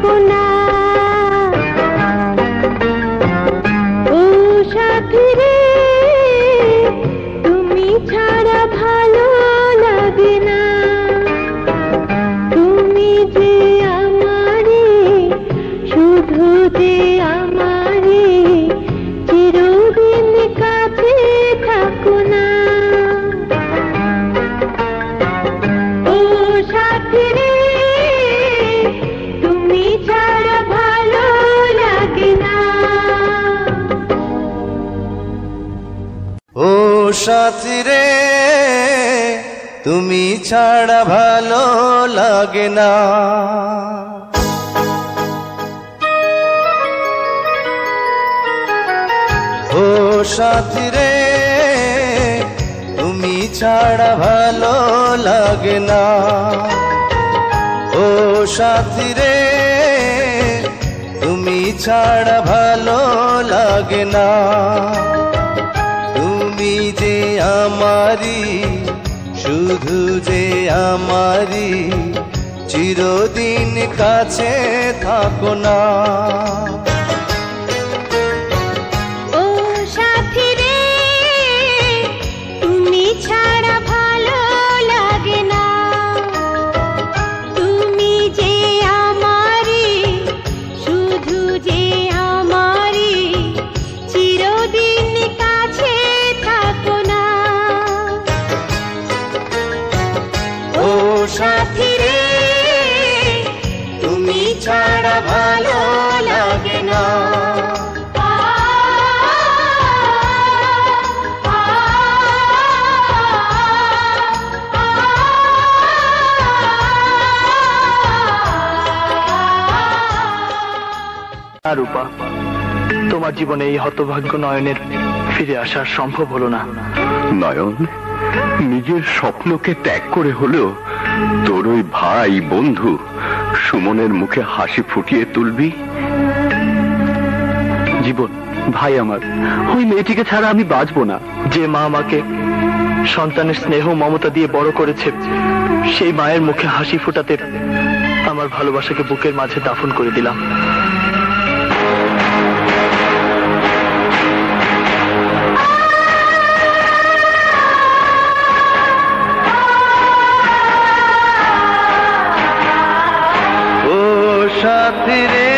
থাকো না। ও সাথী রে, তুমি ছাড়া ভালো লাগে না। তুমি যে আমারে, শুধু যে আমারে, চিরদিন কাছে থাকো না। ও সাথী রে, তুমি ছাড়া ভালো লাগে না। ও সাথী রে, তুমি ছাড়া ভালো লাগে না। ও সাথী রে, তুমি ছাড়া ভালো লাগে না। ও সাথী রে, তুমি ছাড়া ভালো লাগে না। তুমি যে আমারি, শুধু যে আমারি, চিরদিন কাছে থাকো না। ও সাথী রে, তুমি ছাড়া ভালো লাগে না। তুমি যে আমারি, শুধু যে আমারি, চিরদিন কাছে থাকো না। ও সাথী রে, তুমি ছাড়া ভালো লাগে না। রূপা, তোমার জীবনে এই হতভাগ্য নয়নের ফিরে আসা সম্ভব হলো না। নয়ন, নিজের স্বপ্নকে ত্যাগ করে হলেও তোর ওই ভাই বন্ধু সুমনের মুখে হাসি ফুটিয়ে তুলবি। জীবন, ভাই আমার, ওই মেয়েটিকে ছাড়া আমি বাঁচবো না। যে মা আমাকে সন্তানের স্নেহ মমতা দিয়ে বড় করেছে, সেই মায়ের মুখে হাসি ফোটাতে আমার ভালোবাসাকে বুকের মাঝে দাফন করে দিলাম। ও সাথী রে,